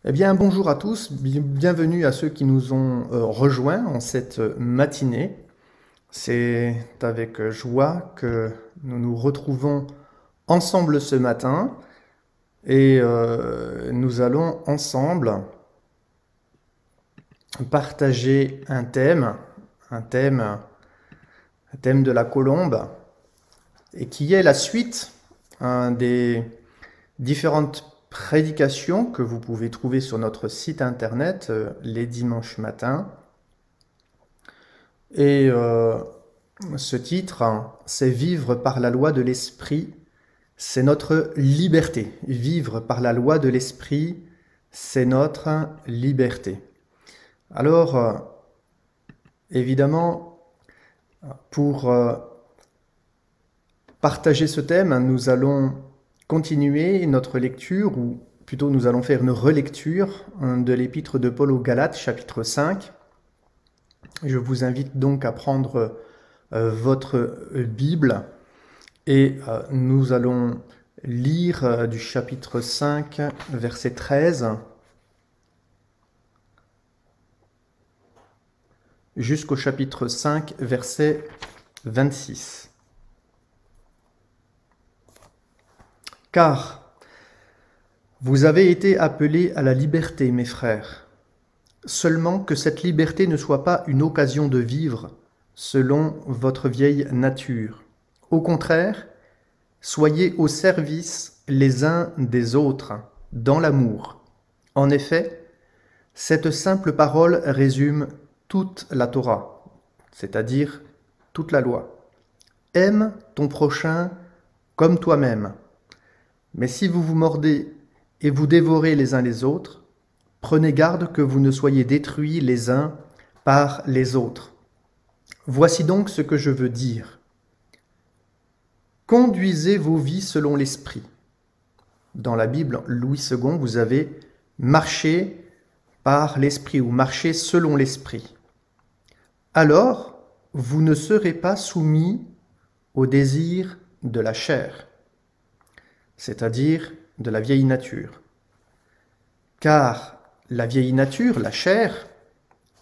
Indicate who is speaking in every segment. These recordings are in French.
Speaker 1: Eh bien, bonjour à tous, bienvenue à ceux qui nous ont rejoints en cette matinée. C'est avec joie que nous nous retrouvons ensemble ce matin et nous allons ensemble partager un thème, un thème de la colombe, et qui est la suite des différentes prédications que vous pouvez trouver sur notre site internet les dimanches matins. Et ce titre, c'est Vivre par la loi de l'esprit, c'est notre liberté. Vivre par la loi de l'esprit, c'est notre liberté. Alors, évidemment, pour partager ce thème, nous allons continuer notre lecture, ou plutôt nous allons faire une relecture de l'épître de Paul aux Galates, chapitre 5. Je vous invite donc à prendre votre Bible et nous allons lire du chapitre 5, verset 13, jusqu'au chapitre 5, verset 26. Car vous avez été appelés à la liberté, mes frères, seulement que cette liberté ne soit pas une occasion de vivre selon votre vieille nature. Au contraire, soyez au service les uns des autres, dans l'amour. En effet, cette simple parole résume toute la Torah, c'est-à-dire toute la loi. Aime ton prochain comme toi-même. Mais si vous vous mordez et vous dévorez les uns les autres, prenez garde que vous ne soyez détruits les uns par les autres. Voici donc ce que je veux dire. Conduisez vos vies selon l'esprit. Dans la Bible, Louis II, vous avez marché par l'esprit ou marché selon l'esprit. Alors, vous ne serez pas soumis au désir de la chair, c'est-à-dire de la vieille nature. Car la vieille nature, la chair,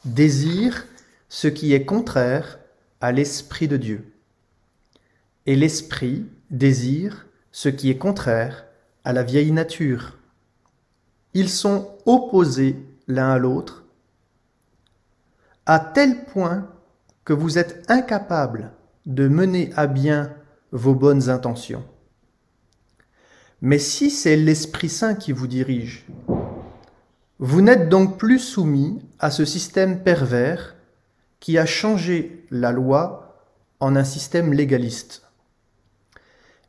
Speaker 1: désire ce qui est contraire à l'Esprit de Dieu. Et l'Esprit désire ce qui est contraire à la vieille nature. Ils sont opposés l'un à l'autre, à tel point que vous êtes incapables de mener à bien vos bonnes intentions. Mais si c'est l'Esprit Saint qui vous dirige, vous n'êtes donc plus soumis à ce système pervers qui a changé la loi en un système légaliste.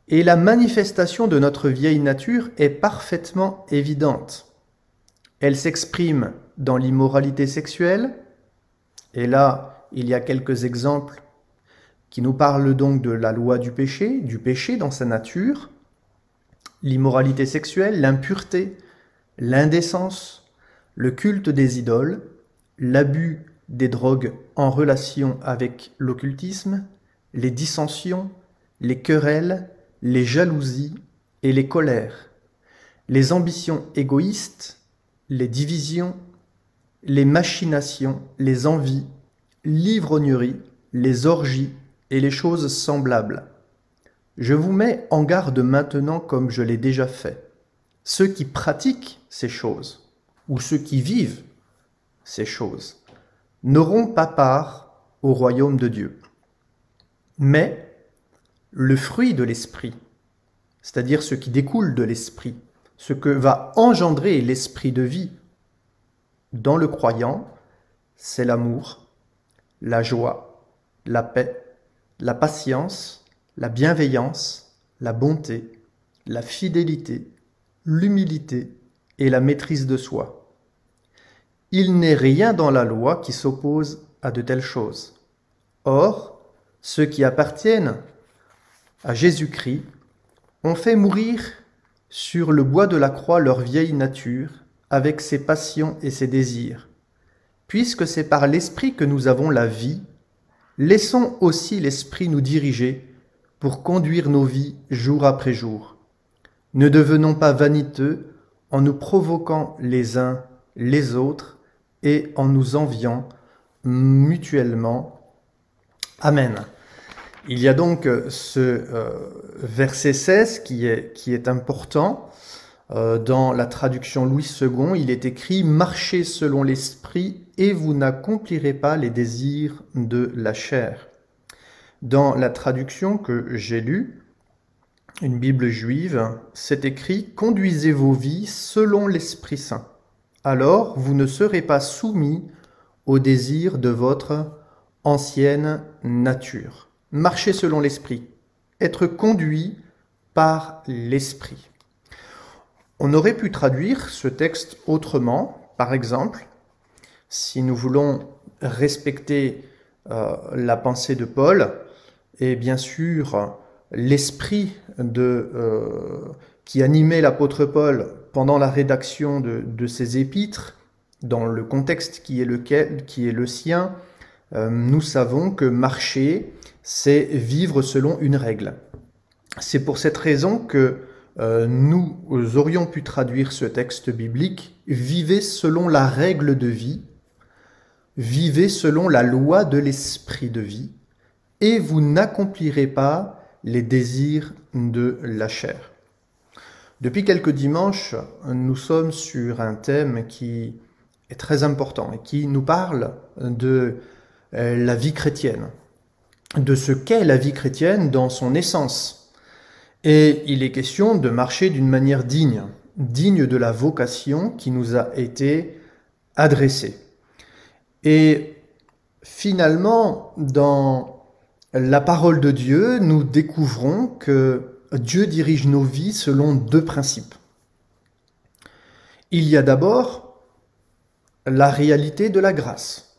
Speaker 1: Et la manifestation de notre vieille nature est parfaitement évidente. Elle s'exprime dans l'immoralité sexuelle, et là, il y a quelques exemples qui nous parlent donc de la loi du péché dans sa nature, l'immoralité sexuelle, l'impureté, l'indécence, le culte des idoles, l'abus des drogues en relation avec l'occultisme, les dissensions, les querelles, les jalousies et les colères, les ambitions égoïstes, les divisions, les machinations, les envies, l'ivrognerie, les orgies et les choses semblables. Je vous mets en garde maintenant comme je l'ai déjà fait. Ceux qui pratiquent ces choses, ou ceux qui vivent ces choses, n'auront pas part au royaume de Dieu. Mais le fruit de l'esprit, c'est-à-dire ce qui découle de l'esprit, ce que va engendrer l'esprit de vie dans le croyant, c'est l'amour, la joie, la paix, la patience, la bienveillance, la bonté, la fidélité, l'humilité et la maîtrise de soi. Il n'est rien dans la loi qui s'oppose à de telles choses. Or, ceux qui appartiennent à Jésus-Christ ont fait mourir sur le bois de la croix leur vieille nature avec ses passions et ses désirs. Puisque c'est par l'Esprit que nous avons la vie, laissons aussi l'Esprit nous diriger pour conduire nos vies jour après jour. Ne devenons pas vaniteux en nous provoquant les uns les autres et en nous enviant mutuellement. Amen. Il y a donc ce verset 16 qui est important. Dans la traduction Louis II, il est écrit « Marchez selon l'esprit et vous n'accomplirez pas les désirs de la chair ». Dans la traduction que j'ai lue, une Bible juive, c'est écrit « Conduisez vos vies selon l'Esprit Saint. Alors vous ne serez pas soumis aux désirs de votre ancienne nature. » Marcher selon l'Esprit, être conduit par l'Esprit. On aurait pu traduire ce texte autrement, par exemple, si nous voulons respecter la pensée de Paul, et bien sûr l'esprit qui animait l'apôtre Paul pendant la rédaction de ses épîtres, dans le contexte qui est le sien, nous savons que marcher, c'est vivre selon une règle. C'est pour cette raison que nous aurions pu traduire ce texte biblique « Vivez selon la règle de vie, vivez selon la loi de l'esprit de vie, et vous n'accomplirez pas les désirs de la chair. » Depuis quelques dimanches, nous sommes sur un thème qui est très important et qui nous parle de la vie chrétienne, de ce qu'est la vie chrétienne dans son essence. Et il est question de marcher d'une manière digne de la vocation qui nous a été adressée. Et finalement, dans la parole de Dieu, nous découvrons que Dieu dirige nos vies selon deux principes. Il y a d'abord la réalité de la grâce,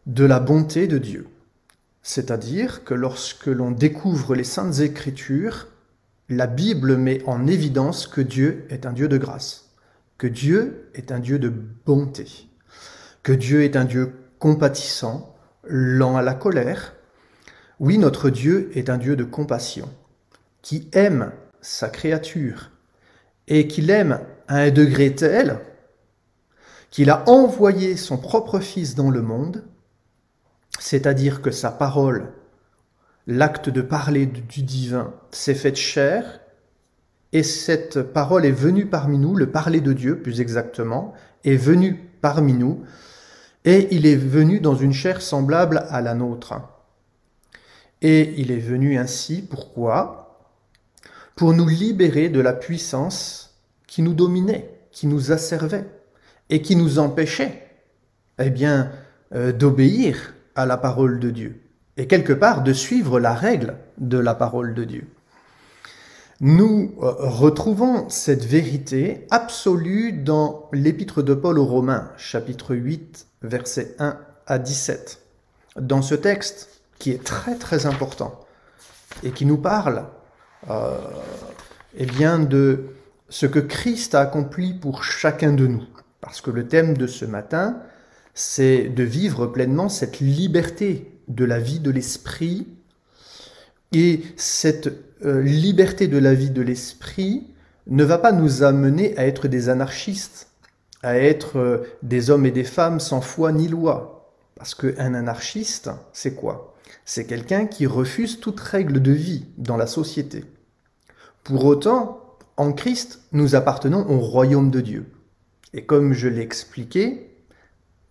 Speaker 1: de la bonté de Dieu. C'est-à-dire que lorsque l'on découvre les Saintes Écritures, la Bible met en évidence que Dieu est un Dieu de grâce, que Dieu est un Dieu de bonté, que Dieu est un Dieu compatissant, lent à la colère. Oui, notre Dieu est un Dieu de compassion, qui aime sa créature et qui l'aime à un degré tel qu'il a envoyé son propre Fils dans le monde, c'est-à-dire que sa parole, l'acte de parler du divin, s'est fait chair, et cette parole est venue parmi nous, le parler de Dieu plus exactement, est venu parmi nous, et il est venu dans une chair semblable à la nôtre. Et il est venu ainsi, pourquoi ? Pour nous libérer de la puissance qui nous dominait, qui nous asservait, et qui nous empêchait, d'obéir à la parole de Dieu, et quelque part de suivre la règle de la parole de Dieu. Nous retrouvons cette vérité absolue dans l'épître de Paul aux Romains, chapitre 8, versets 1 à 17. Dans ce texte, qui est très très important, et qui nous parle de ce que Christ a accompli pour chacun de nous. Parce que le thème de ce matin, c'est de vivre pleinement cette liberté de la vie de l'esprit. Et cette liberté de la vie de l'esprit ne va pas nous amener à être des anarchistes, à être des hommes et des femmes sans foi ni loi. Parce qu'un anarchiste, c'est quoi ? C'est quelqu'un qui refuse toute règle de vie dans la société. Pour autant, en Christ, nous appartenons au royaume de Dieu. Et comme je l'ai expliqué,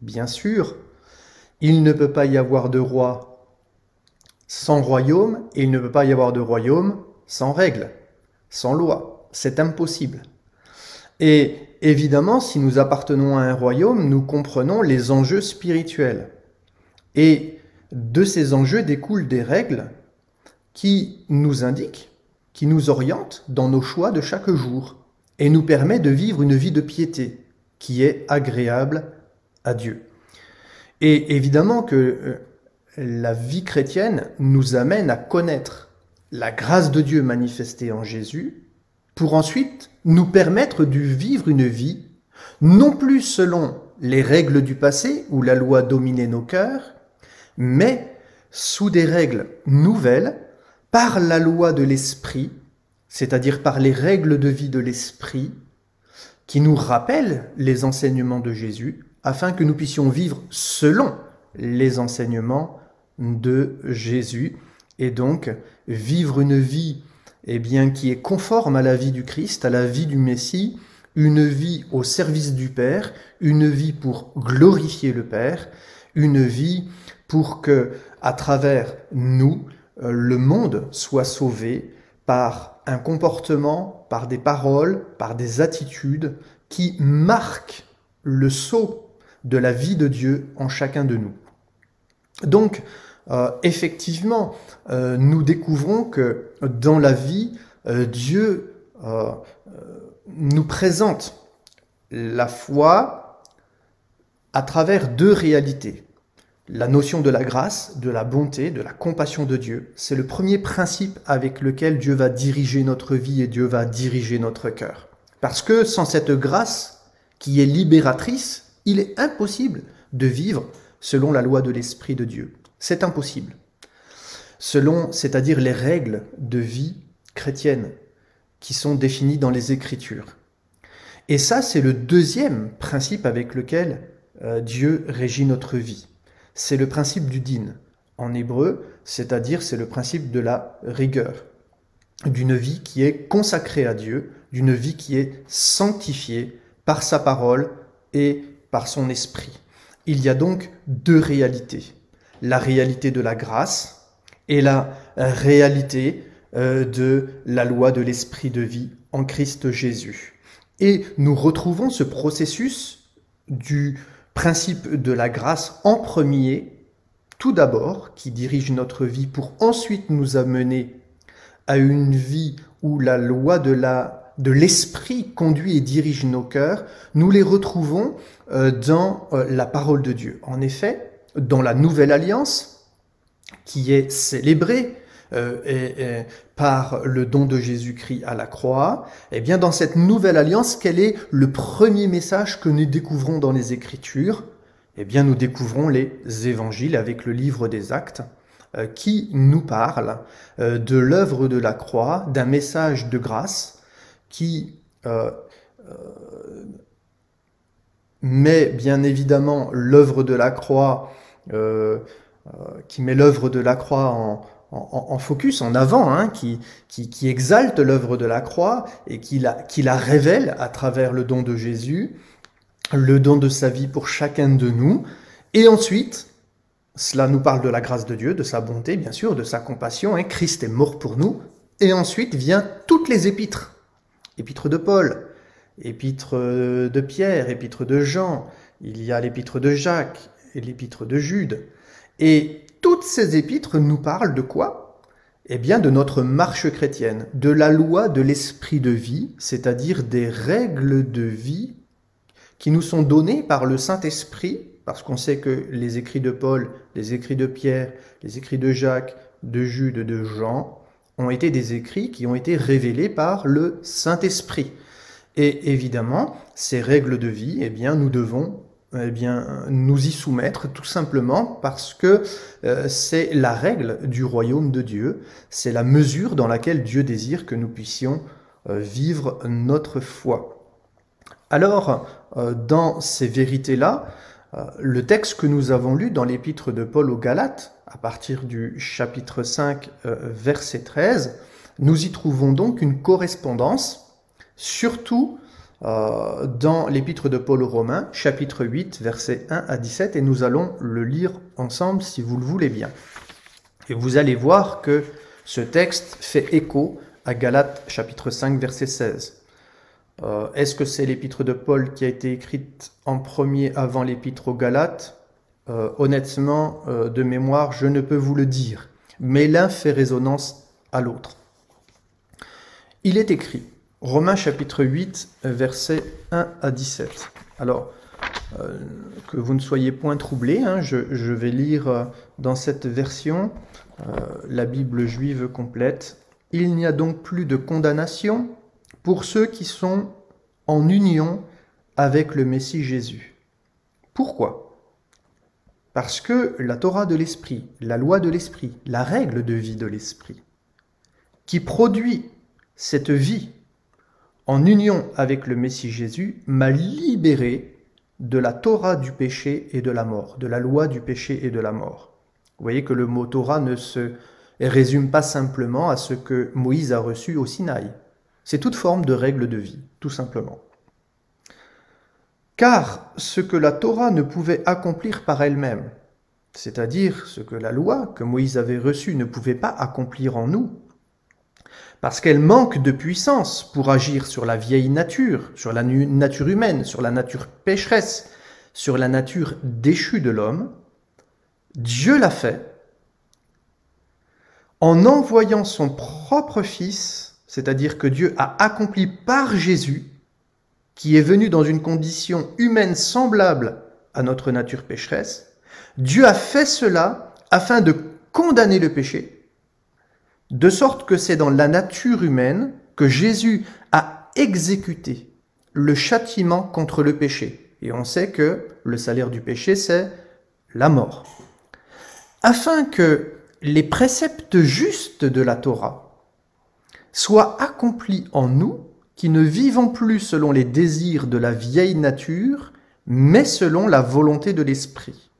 Speaker 1: bien sûr, il ne peut pas y avoir de roi sans royaume, et il ne peut pas y avoir de royaume sans règles, sans loi. C'est impossible. Et évidemment, si nous appartenons à un royaume, nous comprenons les enjeux spirituels. Et de ces enjeux découlent des règles qui nous indiquent, qui nous orientent dans nos choix de chaque jour, et nous permet de vivre une vie de piété qui est agréable à Dieu. Et évidemment que la vie chrétienne nous amène à connaître la grâce de Dieu manifestée en Jésus, pour ensuite nous permettre de vivre une vie, non plus selon les règles du passé où la loi dominait nos cœurs, mais sous des règles nouvelles, par la loi de l'esprit, c'est-à-dire par les règles de vie de l'esprit, qui nous rappelle les enseignements de Jésus, afin que nous puissions vivre selon les enseignements de Jésus, et donc vivre une vie qui est conforme à la vie du Christ, à la vie du Messie, une vie au service du Père, une vie pour glorifier le Père, une vie pour que, à travers nous, le monde soit sauvé par un comportement, par des paroles, par des attitudes qui marquent le sceau de la vie de Dieu en chacun de nous. Donc, effectivement, nous découvrons que dans la vie, Dieu nous présente la foi à travers deux réalités. La notion de la grâce, de la bonté, de la compassion de Dieu, c'est le premier principe avec lequel Dieu va diriger notre vie et Dieu va diriger notre cœur. Parce que sans cette grâce qui est libératrice, il est impossible de vivre selon la loi de l'Esprit de Dieu. C'est impossible. C'est-à-dire les règles de vie chrétienne qui sont définies dans les Écritures. Et ça, c'est le deuxième principe avec lequel Dieu régit notre vie. C'est le principe du din, en hébreu, c'est-à-dire c'est le principe de la rigueur, d'une vie qui est consacrée à Dieu, d'une vie qui est sanctifiée par sa parole et par son esprit. Il y a donc deux réalités, la réalité de la grâce et la réalité de la loi de l'esprit de vie en Christ Jésus. Et nous retrouvons ce processus du principe de la grâce en premier, tout d'abord, qui dirige notre vie pour ensuite nous amener à une vie où la loi de l'esprit conduit et dirige nos cœurs. Nous les retrouvons dans la parole de Dieu. En effet, dans la nouvelle alliance, qui est célébrée par le don de Jésus-Christ à la croix, eh bien dans cette nouvelle alliance, quel est le premier message que nous découvrons dans les Écritures? Eh bien nous découvrons les évangiles avec le livre des Actes qui nous parle de l'œuvre de la croix, d'un message de grâce qui met bien évidemment l'œuvre de la croix, en focus, en avant, qui exalte l'œuvre de la croix et qui la révèle à travers le don de Jésus, le don de sa vie pour chacun de nous. Et ensuite, cela nous parle de la grâce de Dieu, de sa bonté, bien sûr, de sa compassion. Christ est mort pour nous. Et ensuite vient toutes les épîtres. Épître de Paul, épître de Pierre, épître de Jean. Il y a l'épître de Jacques et l'épître de Jude. Et toutes ces épîtres nous parlent de quoi? Eh bien, de notre marche chrétienne, de la loi de l'esprit de vie, c'est-à-dire des règles de vie qui nous sont données par le Saint-Esprit, parce qu'on sait que les écrits de Paul, les écrits de Pierre, les écrits de Jacques, de Jude, de Jean, ont été des écrits qui ont été révélés par le Saint-Esprit. Et évidemment, ces règles de vie, eh bien, nous devons nous y soumettre tout simplement parce que c'est la règle du royaume de Dieu, c'est la mesure dans laquelle Dieu désire que nous puissions vivre notre foi. Alors, dans ces vérités-là, le texte que nous avons lu dans l'épître de Paul aux Galates, à partir du chapitre 5, verset 13, nous y trouvons donc une correspondance, surtout dans l'épître de Paul aux Romains, chapitre 8, versets 1 à 17, et nous allons le lire ensemble si vous le voulez bien. Et vous allez voir que ce texte fait écho à Galates, chapitre 5, verset 16. Est-ce que c'est l'épître de Paul qui a été écrite en premier avant l'épître aux Galates? Honnêtement, de mémoire, je ne peux vous le dire, mais l'un fait résonance à l'autre. Il est écrit, Romains chapitre 8, versets 1 à 17. Alors, que vous ne soyez point troublés, je vais lire dans cette version, la Bible juive complète. « Il n'y a donc plus de condamnation pour ceux qui sont en union avec le Messie Jésus. » Pourquoi? Parce que la Torah de l'Esprit, la loi de l'Esprit, la règle de vie de l'Esprit, qui produit cette vie en union avec le Messie Jésus, m'a libéré de la Torah du péché et de la mort, de la loi du péché et de la mort. Vous voyez que le mot Torah ne se résume pas simplement à ce que Moïse a reçu au Sinaï. C'est toute forme de règle de vie, tout simplement. Car ce que la Torah ne pouvait accomplir par elle-même, c'est-à-dire ce que la loi que Moïse avait reçue ne pouvait pas accomplir en nous, parce qu'elle manque de puissance pour agir sur la vieille nature, sur la nature humaine, sur la nature pécheresse, sur la nature déchue de l'homme, Dieu l'a fait en envoyant son propre Fils, c'est-à-dire que Dieu a accompli par Jésus, qui est venu dans une condition humaine semblable à notre nature pécheresse, Dieu a fait cela afin de condamner le péché, de sorte que c'est dans la nature humaine que Jésus a exécuté le châtiment contre le péché. Et on sait que le salaire du péché, c'est la mort. Afin que les préceptes justes de la Torah soient accomplis en nous, qui ne vivons plus selon les désirs de la vieille nature, mais selon la volonté de l'esprit.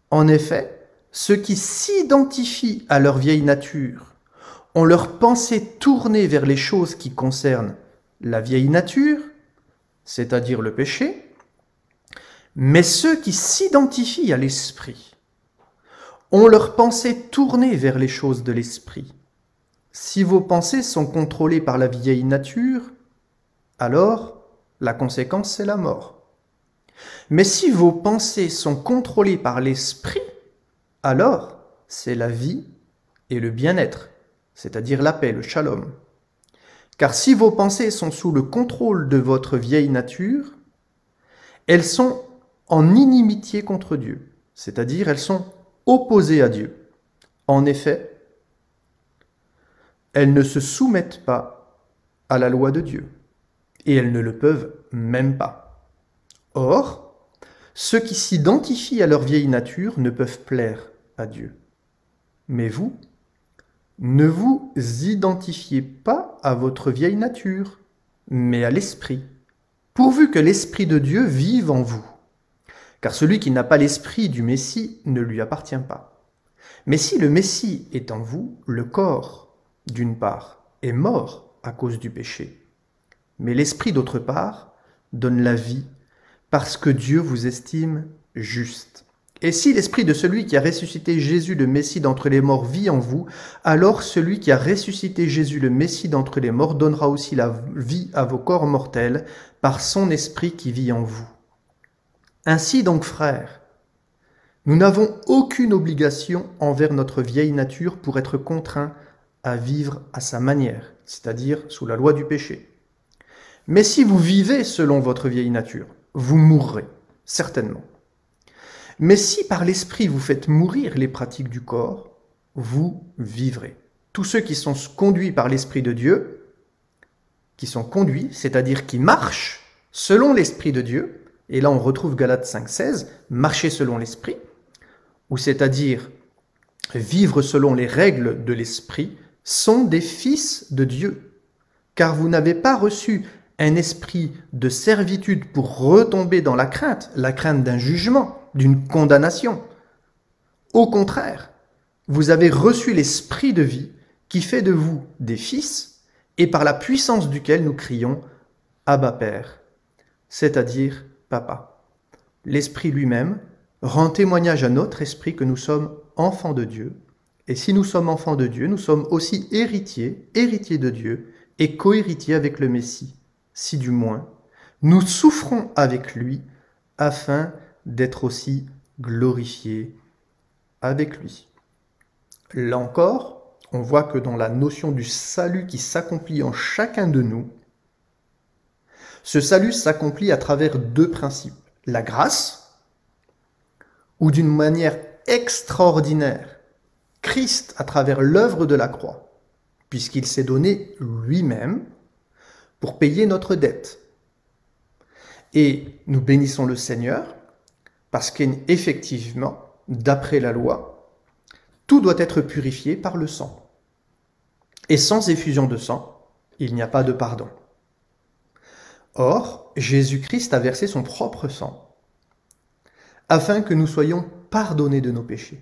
Speaker 1: En effet, ceux qui s'identifient à leur vieille nature ont leur pensée tournée vers les choses qui concernent la vieille nature, c'est-à-dire le péché, mais ceux qui s'identifient à l'esprit ont leur pensée tournée vers les choses de l'esprit. Si vos pensées sont contrôlées par la vieille nature, alors la conséquence c'est la mort. Mais si vos pensées sont contrôlées par l'esprit, alors c'est la vie et le bien-être, c'est-à-dire la paix, le shalom. Car si vos pensées sont sous le contrôle de votre vieille nature, elles sont en inimitié contre Dieu, c'est-à-dire elles sont opposées à Dieu. En effet, elles ne se soumettent pas à la loi de Dieu, et elles ne le peuvent même pas. Or, ceux qui s'identifient à leur vieille nature ne peuvent plaire à Dieu. Mais vous, ne vous identifiez pas à votre vieille nature, mais à l'Esprit, pourvu que l'Esprit de Dieu vive en vous. Car celui qui n'a pas l'Esprit du Messie ne lui appartient pas. Mais si le Messie est en vous, le corps, d'une part, est mort à cause du péché. Mais l'Esprit, d'autre part, donne la vie parce que Dieu vous estime juste. Et si l'Esprit de celui qui a ressuscité Jésus le Messie d'entre les morts vit en vous, alors celui qui a ressuscité Jésus le Messie d'entre les morts donnera aussi la vie à vos corps mortels par son Esprit qui vit en vous. Ainsi donc, frères, nous n'avons aucune obligation envers notre vieille nature pour être contraints à vivre à sa manière, c'est-à-dire sous la loi du péché. Mais si vous vivez selon votre vieille nature, vous mourrez, certainement. Mais si par l'Esprit vous faites mourir les pratiques du corps, vous vivrez. Tous ceux qui sont conduits par l'Esprit de Dieu, qui sont conduits, c'est-à-dire qui marchent selon l'Esprit de Dieu, et là on retrouve Galates 5,16, marcher selon l'Esprit, ou c'est-à-dire vivre selon les règles de l'Esprit, sont des fils de Dieu. Car vous n'avez pas reçu un esprit de servitude pour retomber dans la crainte d'un jugement, d'une condamnation. Au contraire, vous avez reçu l'esprit de vie qui fait de vous des fils et par la puissance duquel nous crions « Abba Père », c'est-à-dire « Papa ». L'Esprit lui-même rend témoignage à notre esprit que nous sommes enfants de Dieu. Et si nous sommes enfants de Dieu, nous sommes aussi héritiers de Dieu et co-héritiers avec le Messie, si du moins nous souffrons avec lui afin d'être aussi glorifiés avec lui. Là encore, on voit que dans la notion du salut qui s'accomplit en chacun de nous, ce salut s'accomplit à travers deux principes. La grâce, où d'une manière extraordinaire, Christ, à travers l'œuvre de la croix, puisqu'il s'est donné lui-même pour payer notre dette. Et nous bénissons le Seigneur parce qu'effectivement, d'après la loi, tout doit être purifié par le sang. Et sans effusion de sang, il n'y a pas de pardon. Or, Jésus-Christ a versé son propre sang, afin que nous soyons pardonnés de nos péchés,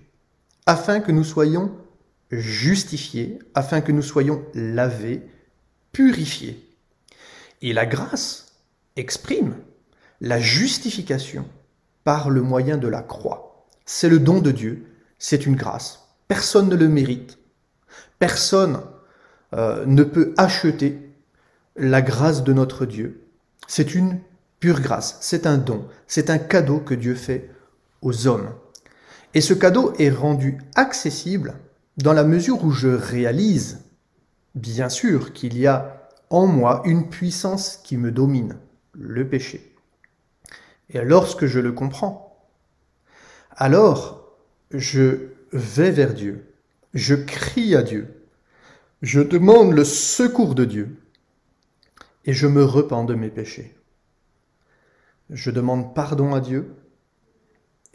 Speaker 1: afin que nous soyons justifiés, afin que nous soyons lavés, purifiés. Et la grâce exprime la justification par le moyen de la croix. C'est le don de Dieu, c'est une grâce. Personne ne le mérite. Personne ne peut acheter la grâce de notre Dieu. C'est une pure grâce, c'est un don, c'est un cadeau que Dieu fait aux hommes. Et ce cadeau est rendu accessible dans la mesure où je réalise, bien sûr, qu'il y a en moi une puissance qui me domine, le péché. Et lorsque je le comprends, alors je vais vers Dieu, je crie à Dieu, je demande le secours de Dieu et je me repens de mes péchés. Je demande pardon à Dieu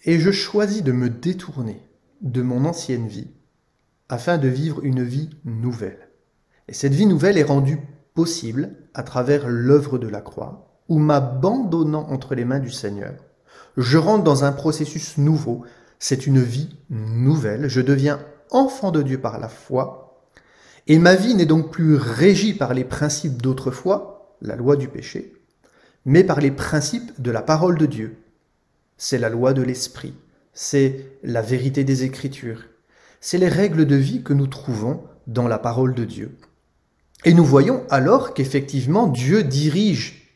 Speaker 1: et je choisis de me détourner de mon ancienne vie afin de vivre une vie nouvelle. Et cette vie nouvelle est rendue possible à travers l'œuvre de la croix, où m'abandonnant entre les mains du Seigneur, je rentre dans un processus nouveau. C'est une vie nouvelle. Je deviens enfant de Dieu par la foi. Et ma vie n'est donc plus régie par les principes d'autrefois, la loi du péché, mais par les principes de la parole de Dieu. C'est la loi de l'Esprit, c'est la vérité des Écritures, c'est les règles de vie que nous trouvons dans la parole de Dieu. Et nous voyons alors qu'effectivement Dieu dirige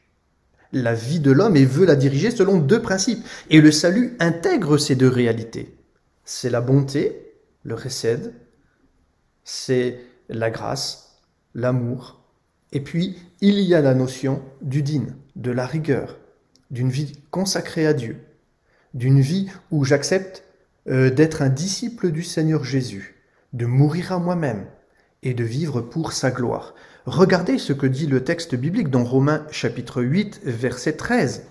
Speaker 1: la vie de l'homme et veut la diriger selon deux principes. Et le salut intègre ces deux réalités. C'est la bonté, le chesed, c'est la grâce, l'amour. Et puis, il y a la notion du din, de la rigueur, d'une vie consacrée à Dieu, d'une vie où j'accepte d'être un disciple du Seigneur Jésus, de mourir à moi-même et de vivre pour sa gloire. Regardez ce que dit le texte biblique dans Romains chapitre 8, verset 13.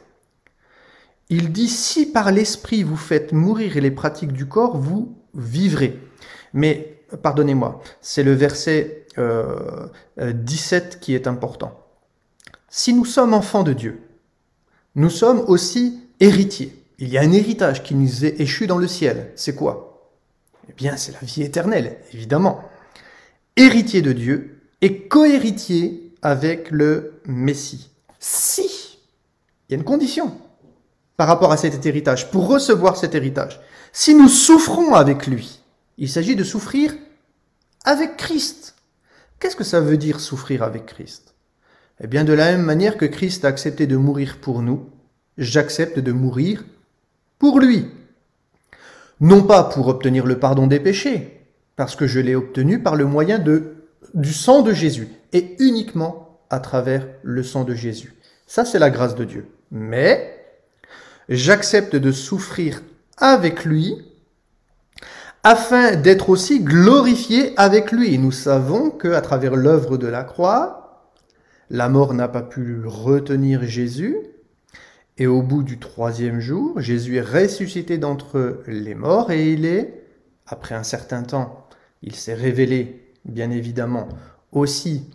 Speaker 1: Il dit « Si par l'esprit vous faites mourir les pratiques du corps, vous vivrez ». Mais, pardonnez-moi, c'est le verset 17 qui est important. Si nous sommes enfants de Dieu, nous sommes aussi héritiers. Il y a un héritage qui nous est échu dans le ciel. C'est quoi? Eh bien, c'est la vie éternelle, évidemment. Héritier de Dieu et cohéritier avec le Messie. Si, il y a une condition par rapport à cet héritage, pour recevoir cet héritage. Si nous souffrons avec lui, il s'agit de souffrir avec Christ. Qu'est-ce que ça veut dire souffrir avec Christ? Eh bien, de la même manière que Christ a accepté de mourir pour nous, j'accepte de mourir pour lui. Non pas pour obtenir le pardon des péchés, parce que je l'ai obtenu par le moyen du sang de Jésus, et uniquement à travers le sang de Jésus. Ça, c'est la grâce de Dieu. Mais j'accepte de souffrir avec lui, afin d'être aussi glorifié avec lui. Et nous savons qu'à travers l'œuvre de la croix, la mort n'a pas pu retenir Jésus, et au bout du 3e jour, Jésus est ressuscité d'entre les morts, et il est, après un certain temps, il s'est révélé, bien évidemment, aussi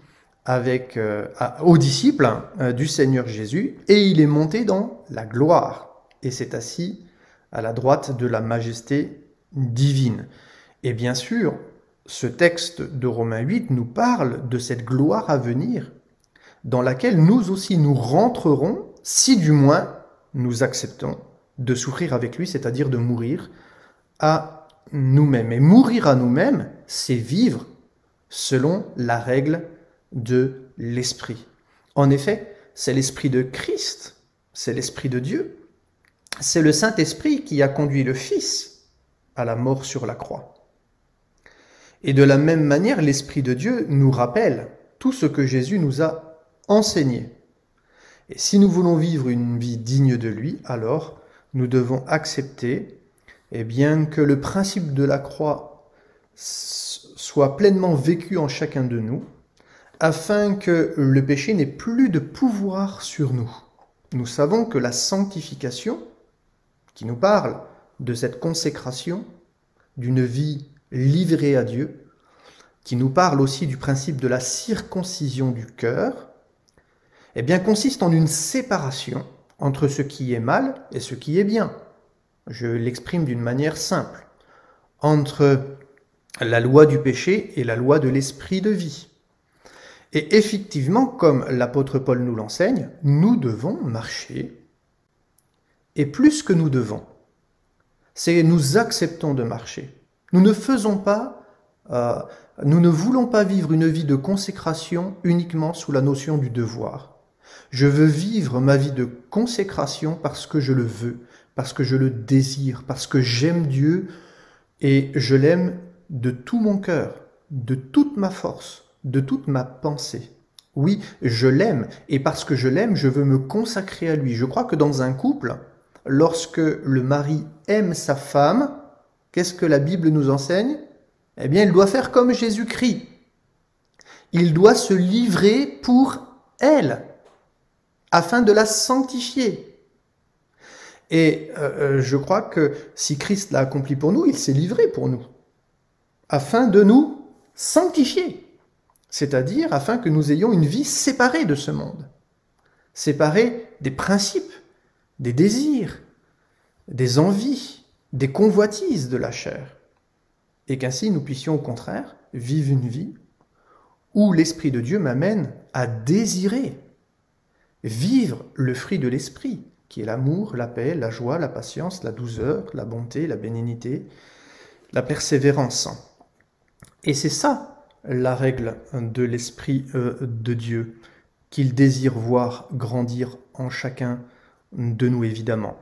Speaker 1: aux disciples du Seigneur Jésus, et il est monté dans la gloire, et s'est assis à la droite de la majesté divine. Et bien sûr, ce texte de Romains 8 nous parle de cette gloire à venir, dans laquelle nous aussi nous rentrerons, si du moins nous acceptons de souffrir avec lui, c'est-à-dire de mourir à nous-mêmes. Et mourir à nous-mêmes, c'est vivre selon la règle de l'Esprit. En effet, c'est l'Esprit de Christ, c'est l'Esprit de Dieu, c'est le Saint-Esprit qui a conduit le Fils à la mort sur la croix. Et de la même manière, l'Esprit de Dieu nous rappelle tout ce que Jésus nous a enseigné. Et si nous voulons vivre une vie digne de lui, alors nous devons accepter que le principe de la croix soit pleinement vécu en chacun de nous, afin que le péché n'ait plus de pouvoir sur nous. Nous savons que la sanctification, qui nous parle de cette consécration, d'une vie livrée à Dieu, qui nous parle aussi du principe de la circoncision du cœur, eh bien, consiste en une séparation entre ce qui est mal et ce qui est bien. Je l'exprime d'une manière simple. Entre la loi du péché et la loi de l'esprit de vie. Et effectivement, comme l'apôtre Paul nous l'enseigne, nous devons marcher. Et plus que nous devons, c'est nous acceptons de marcher. Nous ne voulons pas vivre une vie de consécration uniquement sous la notion du devoir. Je veux vivre ma vie de consécration parce que je le veux, parce que je le désire, parce que j'aime Dieu et je l'aime de tout mon cœur, de toute ma force, de toute ma pensée. Oui, je l'aime, et parce que je l'aime, je veux me consacrer à lui. Je crois que dans un couple, lorsque le mari aime sa femme, qu'est-ce que la Bible nous enseigne? Eh bien, il doit faire comme Jésus-Christ. Il doit se livrer pour elle, afin de la sanctifier. Et je crois que si Christ l'a accompli pour nous, il s'est livré pour nous, afin de nous sanctifier, c'est-à-dire afin que nous ayons une vie séparée de ce monde, séparée des principes, des désirs, des envies, des convoitises de la chair, et qu'ainsi nous puissions au contraire vivre une vie où l'Esprit de Dieu m'amène à désirer, vivre le fruit de l'Esprit, qui est l'amour, la paix, la joie, la patience, la douceur, la bonté, la bénignité, la persévérance. Et c'est ça la règle de l'Esprit de Dieu, qu'il désire voir grandir en chacun de nous, évidemment.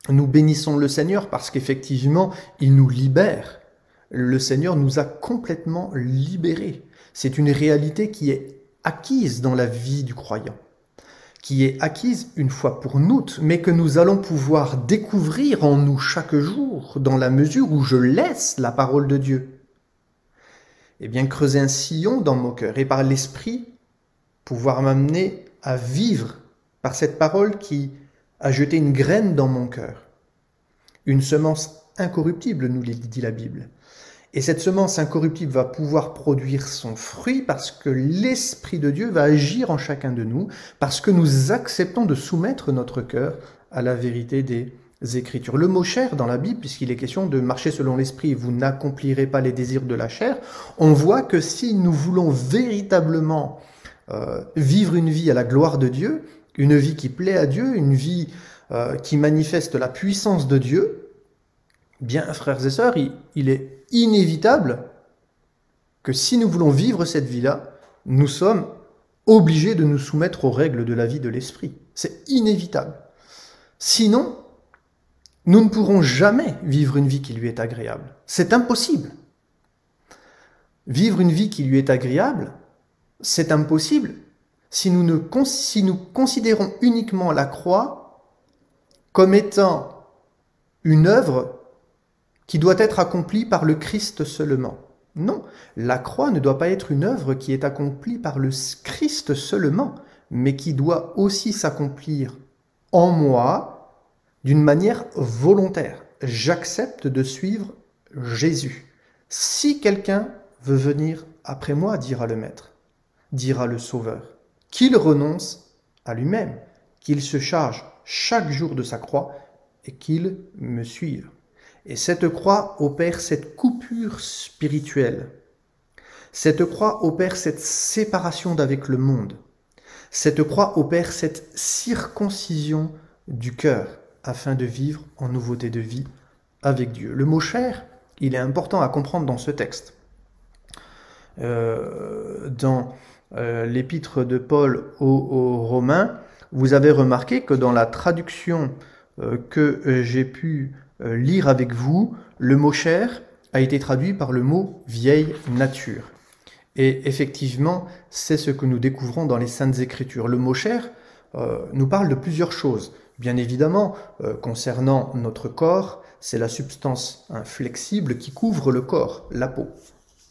Speaker 1: Nous bénissons le Seigneur parce qu'effectivement, il nous libère. Le Seigneur nous a complètement libérés. C'est une réalité qui est acquise dans la vie du croyant, qui est acquise une fois pour nous, mais que nous allons pouvoir découvrir en nous chaque jour, dans la mesure où je laisse la parole de Dieu. Eh bien, creuser un sillon dans mon cœur et par l'Esprit, pouvoir m'amener à vivre par cette parole qui a jeté une graine dans mon cœur. Une semence incorruptible, nous dit la Bible. Et cette semence incorruptible va pouvoir produire son fruit parce que l'Esprit de Dieu va agir en chacun de nous, parce que nous acceptons de soumettre notre cœur à la vérité des Écritures. Le mot chair dans la Bible, puisqu'il est question de marcher selon l'Esprit, vous n'accomplirez pas les désirs de la chair, on voit que si nous voulons véritablement vivre une vie à la gloire de Dieu, une vie qui plaît à Dieu, une vie qui manifeste la puissance de Dieu, bien, frères et sœurs, il est inévitable que si nous voulons vivre cette vie-là, nous sommes obligés de nous soumettre aux règles de la vie de l'Esprit. C'est inévitable. Sinon, nous ne pourrons jamais vivre une vie qui lui est agréable. C'est impossible. Vivre une vie qui lui est agréable, c'est impossible si nous considérons uniquement la croix comme étant une œuvre qui doit être accomplie par le Christ seulement. Non, la croix ne doit pas être une œuvre qui est accomplie par le Christ seulement, mais qui doit aussi s'accomplir en moi d'une manière volontaire. J'accepte de suivre Jésus. Si quelqu'un veut venir après moi, dira le Maître, dira le Sauveur, qu'il renonce à lui-même, qu'il se charge chaque jour de sa croix et qu'il me suive. Et cette croix opère cette coupure spirituelle. Cette croix opère cette séparation d'avec le monde. Cette croix opère cette circoncision du cœur afin de vivre en nouveauté de vie avec Dieu. Le mot chair, il est important à comprendre dans ce texte. Dans l'épître de Paul aux Romains, vous avez remarqué que dans la traduction que j'ai pu lire avec vous, le mot chair a été traduit par le mot vieille nature. Et effectivement, c'est ce que nous découvrons dans les Saintes Écritures. Le mot chair nous parle de plusieurs choses. Bien évidemment, concernant notre corps, c'est la substance flexible qui couvre le corps, la peau.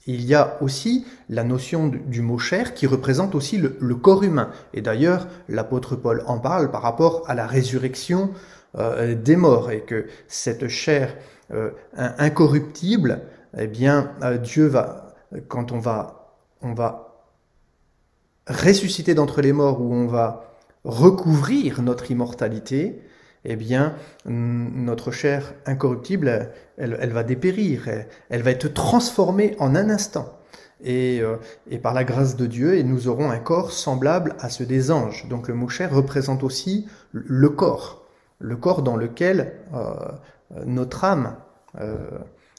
Speaker 1: Il y a aussi la notion du mot chair qui représente aussi le corps humain. Et d'ailleurs, l'apôtre Paul en parle par rapport à la résurrection des morts et que cette chair incorruptible, eh bien, Dieu va, quand on va ressusciter d'entre les morts, où on va recouvrir notre immortalité, eh bien, notre chair incorruptible, elle va dépérir, elle va être transformée en un instant. Et par la grâce de Dieu, et nous aurons un corps semblable à ceux des anges. Donc le mot chair représente aussi le corps dans lequel notre âme,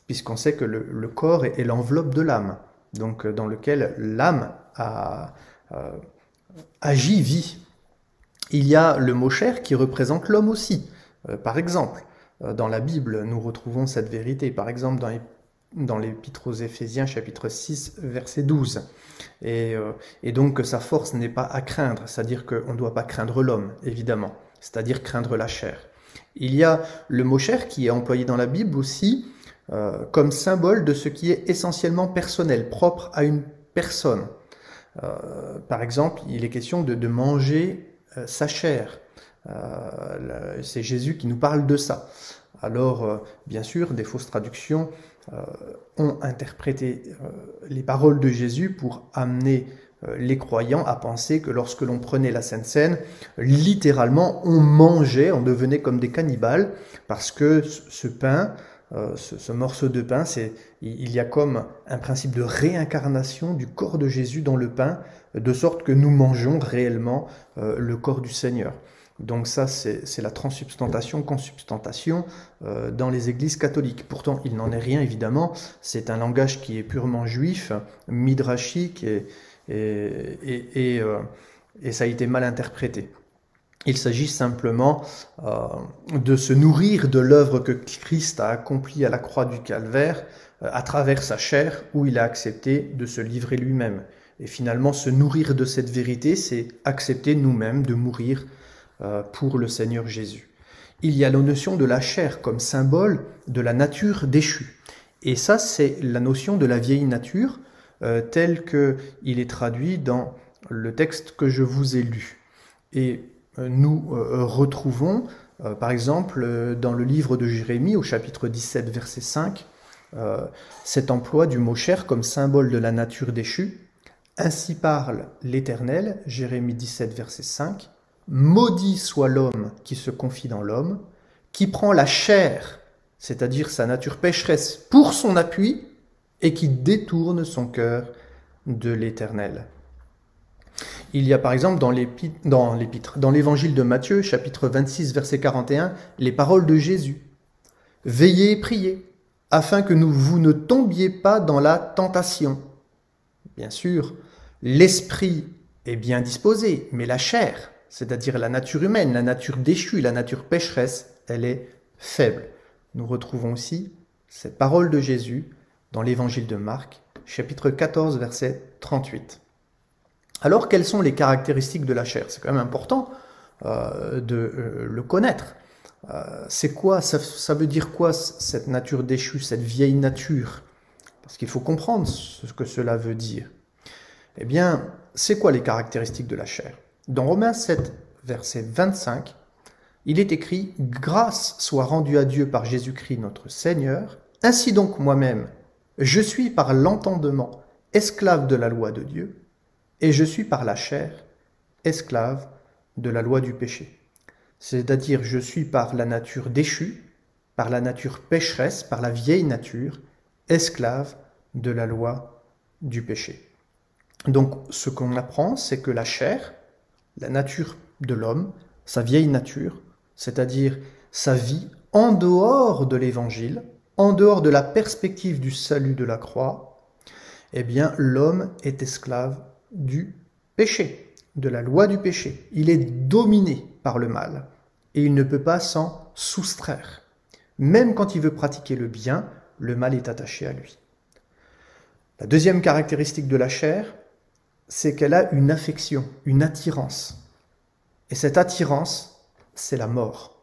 Speaker 1: puisqu'on sait que le corps est l'enveloppe de l'âme, donc dans lequel l'âme agit, vit. Il y a le mot chair qui représente l'homme aussi. Par exemple, dans la Bible, nous retrouvons cette vérité. Par exemple, dans l'Épître aux Éphésiens, chapitre 6, verset 12. Et donc que sa force n'est pas à craindre, c'est-à-dire qu'on ne doit pas craindre l'homme, évidemment, c'est-à-dire craindre la chair. Il y a le mot chair qui est employé dans la Bible aussi comme symbole de ce qui est essentiellement personnel, propre à une personne. Par exemple, il est question de manger sa chair. C'est Jésus qui nous parle de ça. Alors, bien sûr, des fausses traductions ont interprété les paroles de Jésus pour amener les croyants à penser que lorsque l'on prenait la Sainte Seine, littéralement, on mangeait, on devenait comme des cannibales, parce que ce pain, ce morceau de pain, il y a comme un principe de réincarnation du corps de Jésus dans le pain, de sorte que nous mangeons réellement le corps du Seigneur. Donc ça, c'est la transsubstantation, consubstantation dans les églises catholiques. Pourtant, il n'en est rien, évidemment. C'est un langage qui est purement juif, midrashique, et ça a été mal interprété. Il s'agit simplement de se nourrir de l'œuvre que Christ a accomplie à la croix du Calvaire à travers sa chair, où il a accepté de se livrer lui-même. Et finalement, se nourrir de cette vérité, c'est accepter nous-mêmes de mourir pour le Seigneur Jésus. Il y a la notion de la chair comme symbole de la nature déchue. Et ça, c'est la notion de la vieille nature, tel qu'il est traduit dans le texte que je vous ai lu. Et nous retrouvons, par exemple, dans le livre de Jérémie, au chapitre 17, verset 5, cet emploi du mot chair comme symbole de la nature déchue. Ainsi parle l'Éternel, Jérémie 17, verset 5, « Maudit soit l'homme qui se confie dans l'homme, qui prend la chair, c'est-à-dire sa nature pécheresse, pour son appui, et qui détourne son cœur de l'Éternel. » Il y a par exemple dans l'évangile de Matthieu, chapitre 26, verset 41, les paroles de Jésus. « Veillez et priez, afin que vous ne tombiez pas dans la tentation. » Bien sûr, l'esprit est bien disposé, mais la chair, c'est-à-dire la nature humaine, la nature déchue, la nature pécheresse, elle est faible. Nous retrouvons aussi cette parole de Jésus dans l'évangile de Marc, chapitre 14, verset 38. Alors, quelles sont les caractéristiques de la chair? C'est quand même important de le connaître. C'est quoi, ça veut dire quoi cette nature déchue, cette vieille nature? Parce qu'il faut comprendre ce que cela veut dire. Eh bien, c'est quoi les caractéristiques de la chair? Dans Romains 7, verset 25, il est écrit « Grâce soit rendue à Dieu par Jésus-Christ notre Seigneur. Ainsi donc moi-même, je suis par l'entendement esclave de la loi de Dieu, et je suis par la chair esclave de la loi du péché. » C'est-à-dire, je suis par la nature déchue, par la nature pécheresse, par la vieille nature, esclave de la loi du péché. Donc, ce qu'on apprend, c'est que la chair, la nature de l'homme, sa vieille nature, c'est-à-dire sa vie en dehors de l'évangile, en dehors de la perspective du salut de la croix, eh bien, l'homme est esclave du péché, de la loi du péché. Il est dominé par le mal et il ne peut pas s'en soustraire. Même quand il veut pratiquer le bien, le mal est attaché à lui. La deuxième caractéristique de la chair, c'est qu'elle a une affection, une attirance. Et cette attirance, c'est la mort.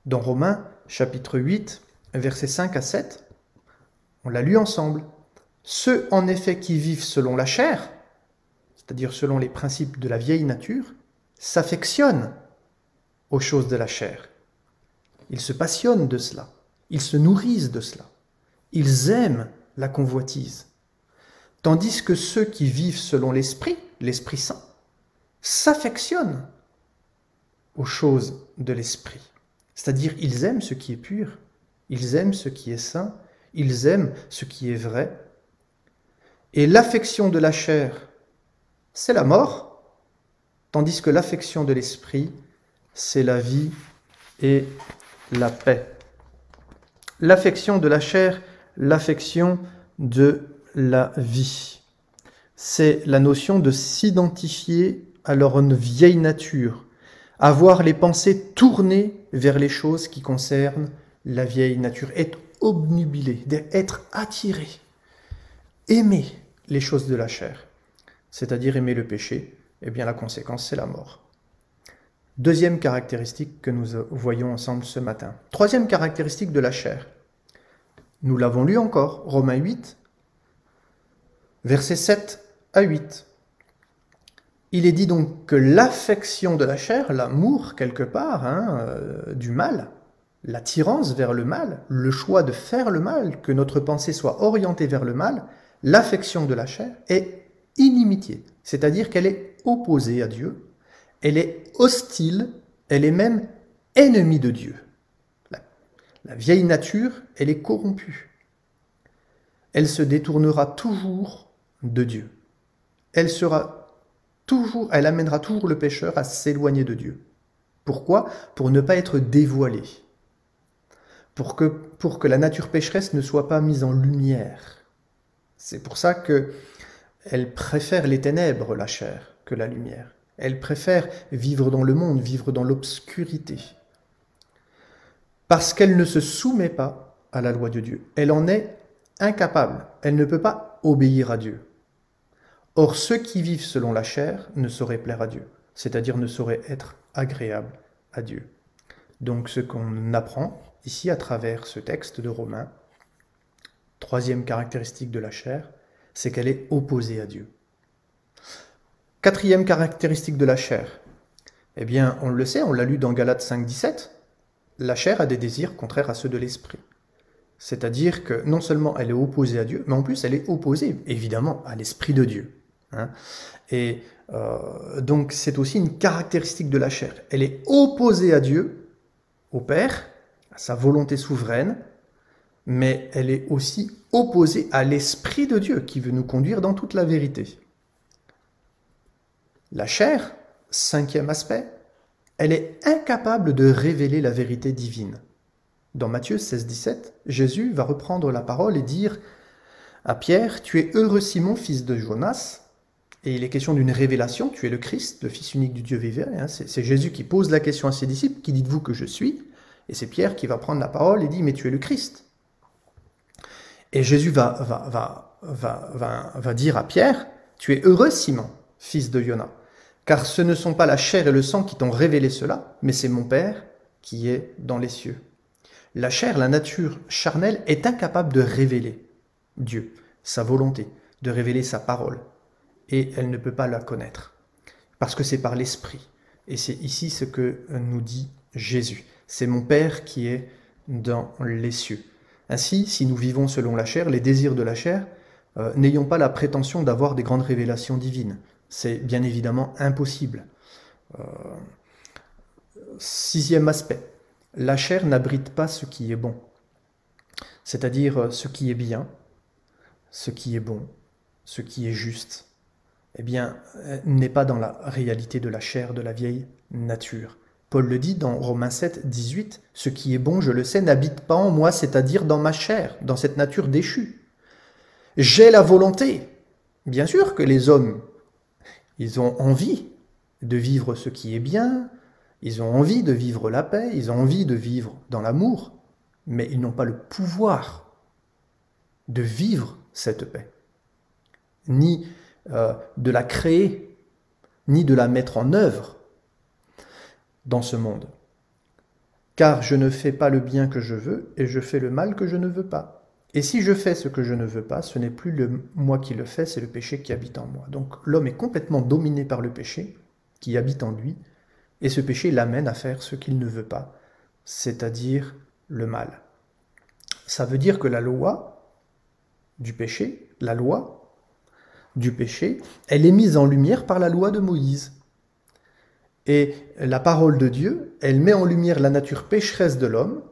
Speaker 1: Dans Romains, chapitre 8, versets 5 à 7, on l'a lu ensemble. « Ceux, en effet, qui vivent selon la chair, c'est-à-dire selon les principes de la vieille nature, s'affectionnent aux choses de la chair. Ils se passionnent de cela. Ils se nourrissent de cela. Ils aiment la convoitise. Tandis que ceux qui vivent selon l'Esprit, l'Esprit Saint, s'affectionnent aux choses de l'esprit. C'est-à-dire, ils aiment ce qui est pur, ils aiment ce qui est saint, ils aiment ce qui est vrai. Et l'affection de la chair, c'est la mort, tandis que l'affection de l'esprit, c'est la vie et la paix. L'affection de la chair, l'affection de la vie. C'est la notion de s'identifier à leur vieille nature, avoir les pensées tournées vers les choses qui concernent la vieille nature, être obnubilé, être attiré, aimer les choses de la chair, c'est-à-dire aimer le péché, eh bien la conséquence c'est la mort. Deuxième caractéristique que nous voyons ensemble ce matin. Troisième caractéristique de la chair. Nous l'avons lu encore, Romains 8, versets 7 à 8. Il est dit donc que l'affection de la chair, l'amour quelque part, du mal, l'attirance vers le mal, le choix de faire le mal, que notre pensée soit orientée vers le mal, l'affection de la chair est inimitié, c'est-à-dire qu'elle est opposée à Dieu, elle est hostile, elle est même ennemie de Dieu. La vieille nature, elle est corrompue. Elle se détournera toujours de Dieu. Elle amènera toujours le pécheur à s'éloigner de Dieu. Pourquoi ? Pour ne pas être dévoilé. Pour que la nature pécheresse ne soit pas mise en lumière. C'est pour ça qu'elle préfère les ténèbres, la chair, que la lumière. Elle préfère vivre dans le monde, vivre dans l'obscurité. Parce qu'elle ne se soumet pas à la loi de Dieu. Elle en est incapable. Elle ne peut pas obéir à Dieu. Or, ceux qui vivent selon la chair ne sauraient plaire à Dieu, c'est-à-dire ne sauraient être agréables à Dieu. Donc, ce qu'on apprend ici à travers ce texte de Romains, troisième caractéristique de la chair, c'est qu'elle est opposée à Dieu. Quatrième caractéristique de la chair, eh bien, on le sait, on l'a lu dans Galates 5, 17, la chair a des désirs contraires à ceux de l'esprit. C'est-à-dire que non seulement elle est opposée à Dieu, mais en plus elle est opposée, évidemment, à l'esprit de Dieu. Et donc c'est aussi une caractéristique de la chair. Elle est opposée à Dieu, au Père, à sa volonté souveraine, mais elle est aussi opposée à l'Esprit de Dieu qui veut nous conduire dans toute la vérité. La chair, cinquième aspect, elle est incapable de révéler la vérité divine. Dans Matthieu 16, 17, Jésus va reprendre la parole et dire à Pierre, « Tu es heureux Simon, fils de Jonas », et il est question d'une révélation, tu es le Christ, le Fils unique du Dieu vivant. C'est Jésus qui pose la question à ses disciples, qui dites-vous que je suis ? Et c'est Pierre qui va prendre la parole et dit, mais tu es le Christ. Et Jésus va dire à Pierre, tu es heureux Simon, fils de Jonas, car ce ne sont pas la chair et le sang qui t'ont révélé cela, mais c'est mon Père qui est dans les cieux. La chair, la nature charnelle, est incapable de révéler Dieu, sa volonté, de révéler sa parole. Et elle ne peut pas la connaître, parce que c'est par l'Esprit. Et c'est ici ce que nous dit Jésus. C'est mon Père qui est dans les cieux. Ainsi, si nous vivons selon la chair, les désirs de la chair, n'ayons pas la prétention d'avoir des grandes révélations divines. C'est bien évidemment impossible. Sixième aspect, la chair n'abrite pas ce qui est bon, c'est-à-dire ce qui est bien, ce qui est bon, ce qui est juste. Eh bien, n'est pas dans la réalité de la chair, de la vieille nature. Paul le dit dans Romains 7, 18, « Ce qui est bon, je le sais, n'habite pas en moi, c'est-à-dire dans ma chair, dans cette nature déchue. J'ai la volonté. » Bien sûr que les hommes, ils ont envie de vivre ce qui est bien, ils ont envie de vivre la paix, ils ont envie de vivre dans l'amour, mais ils n'ont pas le pouvoir de vivre cette paix, ni de la créer, ni de la mettre en œuvre dans ce monde. Car je ne fais pas le bien que je veux, et je fais le mal que je ne veux pas. Et si je fais ce que je ne veux pas, ce n'est plus moi qui le fais, c'est le péché qui habite en moi. Donc l'homme est complètement dominé par le péché qui habite en lui, et ce péché l'amène à faire ce qu'il ne veut pas, c'est-à-dire le mal. Ça veut dire que la loi du péché, elle est mise en lumière par la loi de Moïse. Et la parole de Dieu, elle met en lumière la nature pécheresse de l'homme,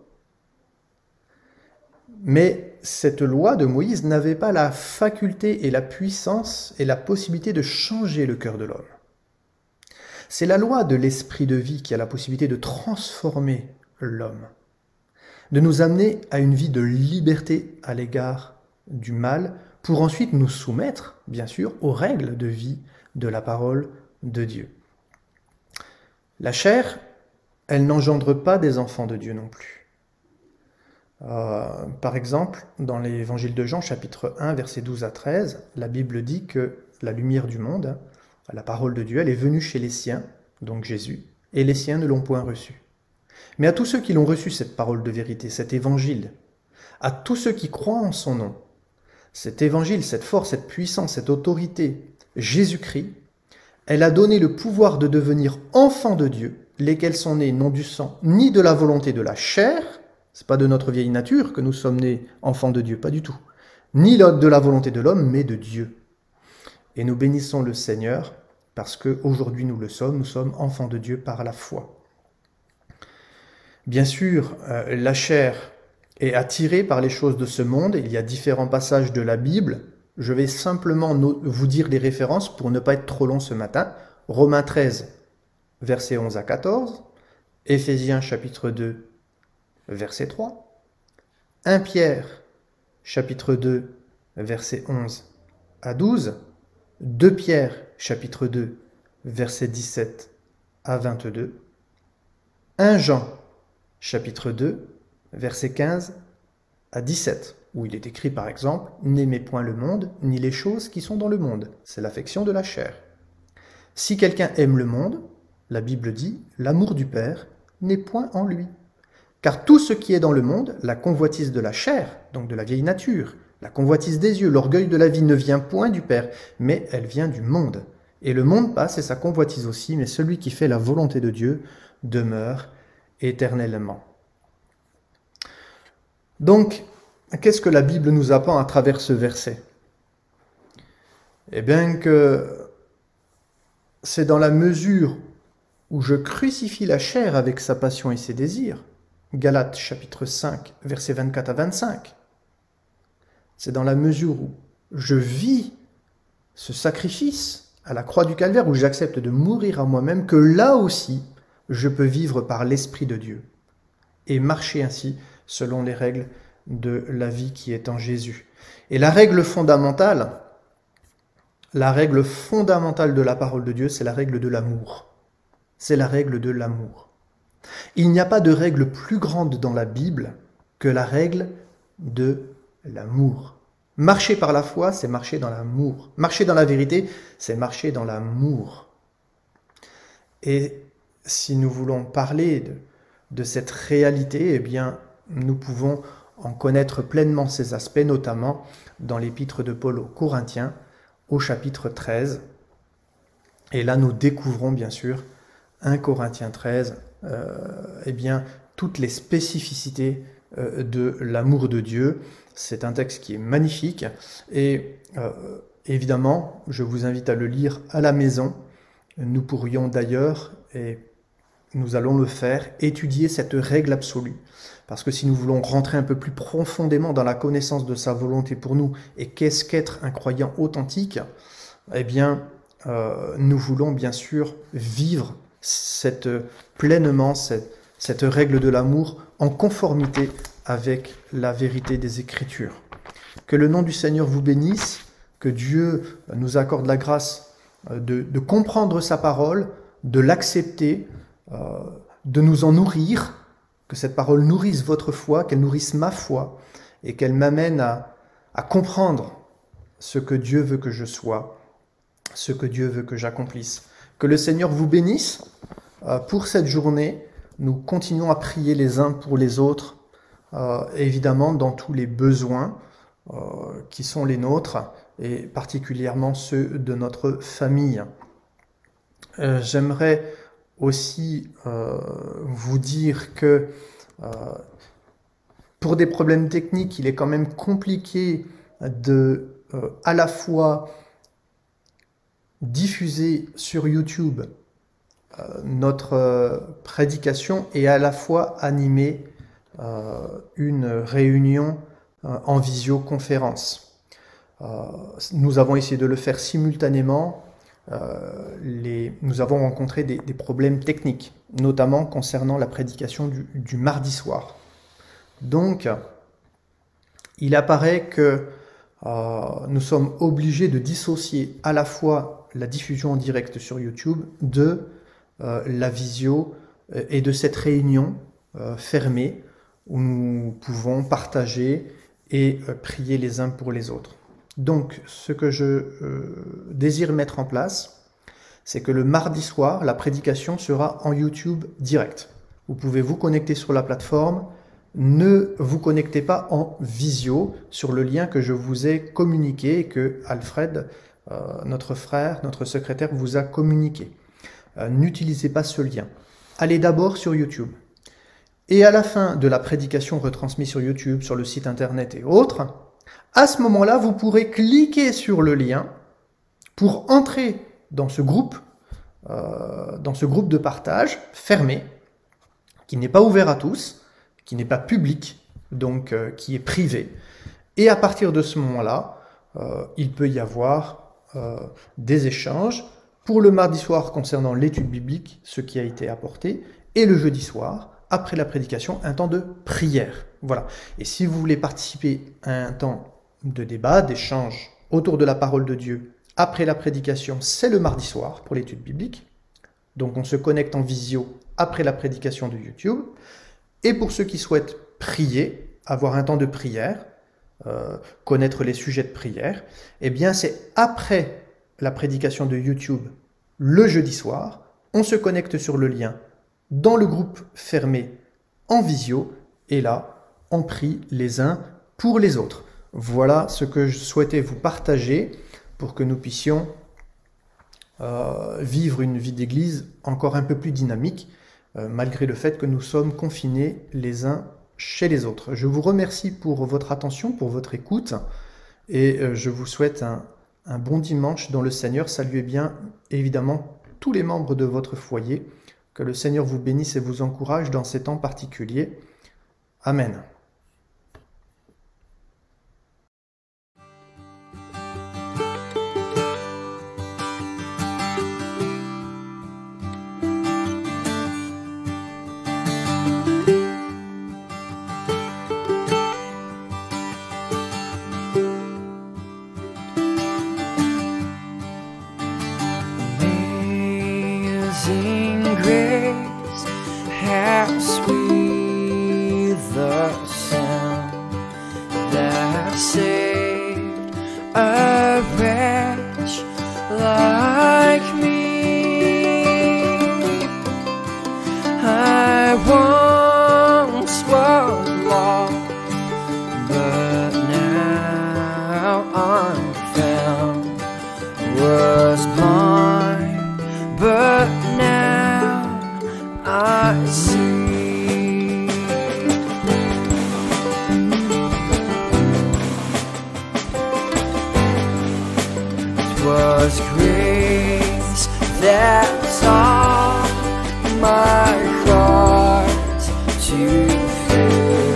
Speaker 1: mais cette loi de Moïse n'avait pas la faculté et la puissance et la possibilité de changer le cœur de l'homme. C'est la loi de l'esprit de vie qui a la possibilité de transformer l'homme, de nous amener à une vie de liberté à l'égard du mal, pour ensuite nous soumettre, bien sûr, aux règles de vie de la parole de Dieu. La chair, elle n'engendre pas des enfants de Dieu non plus. Par exemple, dans l'évangile de Jean, chapitre 1, versets 12 à 13, la Bible dit que la lumière du monde, la parole de Dieu, elle est venue chez les siens, donc Jésus, et les siens ne l'ont point reçue. Mais à tous ceux qui l'ont reçu, cette parole de vérité, cet évangile, à tous ceux qui croient en son nom, cet évangile, cette force, cette puissance, cette autorité, Jésus-Christ, elle a donné le pouvoir de devenir enfants de Dieu, lesquels sont nés non du sang, ni de la volonté de la chair, c'est pas de notre vieille nature que nous sommes nés enfants de Dieu, pas du tout, ni de la volonté de l'homme, mais de Dieu. Et nous bénissons le Seigneur, parce qu'aujourd'hui nous sommes enfants de Dieu par la foi. Bien sûr, la chair est attirée par les choses de ce monde. Il y a différents passages de la Bible. Je vais simplement vous dire les références pour ne pas être trop long ce matin. Romains 13, versets 11 à 14. Éphésiens chapitre 2, verset 3. 1 Pierre chapitre 2, versets 11 à 12. 2 Pierre chapitre 2, versets 17 à 22. 1 Jean chapitre 2, versets 15 à 17, où il est écrit par exemple « N'aimez point le monde, ni les choses qui sont dans le monde ». C'est l'affection de la chair. Si quelqu'un aime le monde, la Bible dit « L'amour du Père n'est point en lui ». Car tout ce qui est dans le monde, la convoitise de la chair, donc de la vieille nature, la convoitise des yeux, l'orgueil de la vie ne vient point du Père, mais elle vient du monde. Et le monde passe et sa convoitise aussi, mais celui qui fait la volonté de Dieu demeure éternellement. Donc, qu'est-ce que la Bible nous apprend à travers ce verset? Eh bien que c'est dans la mesure où je crucifie la chair avec sa passion et ses désirs, Galates chapitre 5, versets 24 à 25, c'est dans la mesure où je vis ce sacrifice à la croix du calvaire, où j'accepte de mourir à moi-même, que là aussi, je peux vivre par l'Esprit de Dieu et marcher ainsi selon les règles de la vie qui est en Jésus. Et la règle fondamentale de la parole de Dieu, c'est la règle de l'amour. C'est la règle de l'amour. Il n'y a pas de règle plus grande dans la Bible que la règle de l'amour. Marcher par la foi, c'est marcher dans l'amour. Marcher dans la vérité, c'est marcher dans l'amour. Et si nous voulons parler de cette réalité, eh bien, nous pouvons en connaître pleinement ces aspects, notamment dans l'épître de Paul aux Corinthiens, au chapitre 13. Et là, nous découvrons bien sûr, 1 Corinthiens 13, eh bien, toutes les spécificités de l'amour de Dieu. C'est un texte qui est magnifique et évidemment, je vous invite à le lire à la maison. Nous pourrions d'ailleurs, et nous allons le faire, étudier cette règle absolue. Parce que si nous voulons rentrer un peu plus profondément dans la connaissance de sa volonté pour nous et qu'est-ce qu'être un croyant authentique, eh bien, nous voulons bien sûr vivre pleinement cette règle de l'amour en conformité avec la vérité des Écritures. Que le nom du Seigneur vous bénisse, que Dieu nous accorde la grâce de comprendre sa parole, de l'accepter, de nous en nourrir, que cette parole nourrisse votre foi, qu'elle nourrisse ma foi, et qu'elle m'amène à comprendre ce que Dieu veut que je sois, ce que Dieu veut que j'accomplisse. Que le Seigneur vous bénisse pour cette journée. Nous continuons à prier les uns pour les autres, évidemment dans tous les besoins qui sont les nôtres, et particulièrement ceux de notre famille. J'aimerais aussi vous dire que pour des problèmes techniques, il est quand même compliqué de à la fois diffuser sur YouTube notre prédication est à la fois animée une réunion en visioconférence. Nous avons essayé de le faire simultanément. Nous avons rencontré des problèmes techniques, notamment concernant la prédication du mardi soir. Donc, il apparaît que nous sommes obligés de dissocier à la fois la diffusion en direct sur YouTube de la visio et de cette réunion fermée où nous pouvons partager et prier les uns pour les autres. Donc, ce que je désire mettre en place, c'est que le mardi soir, la prédication sera en YouTube direct. Vous pouvez vous connecter sur la plateforme. Ne vous connectez pas en visio sur le lien que je vous ai communiqué et que Alfred, notre frère, notre secrétaire, vous a communiqué. N'utilisez pas ce lien. Allez d'abord sur YouTube. Et à la fin de la prédication retransmise sur YouTube, sur le site internet et autres, à ce moment-là, vous pourrez cliquer sur le lien pour entrer dans ce groupe de partage fermé, qui n'est pas ouvert à tous, qui n'est pas public, donc qui est privé. Et à partir de ce moment-là, il peut y avoir des échanges pour le mardi soir concernant l'étude biblique, ce qui a été apporté, et le jeudi soir, après la prédication, un temps de prière. Voilà. Et si vous voulez participer à un temps de débat, d'échange autour de la parole de Dieu après la prédication, c'est le mardi soir pour l'étude biblique. Donc on se connecte en visio après la prédication de YouTube. Et pour ceux qui souhaitent prier, avoir un temps de prière, connaître les sujets de prière, eh bien c'est après la prédication de YouTube le jeudi soir, on se connecte sur le lien dans le groupe fermé en visio, et là, on prie les uns pour les autres. Voilà ce que je souhaitais vous partager pour que nous puissions vivre une vie d'église encore un peu plus dynamique, malgré le fait que nous sommes confinés les uns chez les autres. Je vous remercie pour votre attention, pour votre écoute, et je vous souhaite un bon dimanche dans le Seigneur. Saluez bien évidemment tous les membres de votre foyer. Que le Seigneur vous bénisse et vous encourage dans ces temps particuliers. Amen.
Speaker 2: Amazing grace, how sweet the sound that saved a wretch like me. I once was lost, but now I'm found. Was blind, but now I see. 'Twas grace that taught my heart to fear,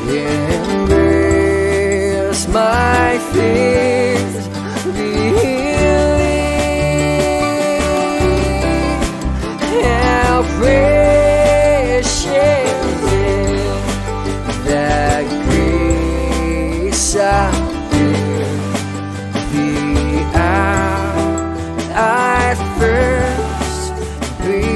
Speaker 2: and grace my fears believe. How precious is that grace I feel the hour I first believed.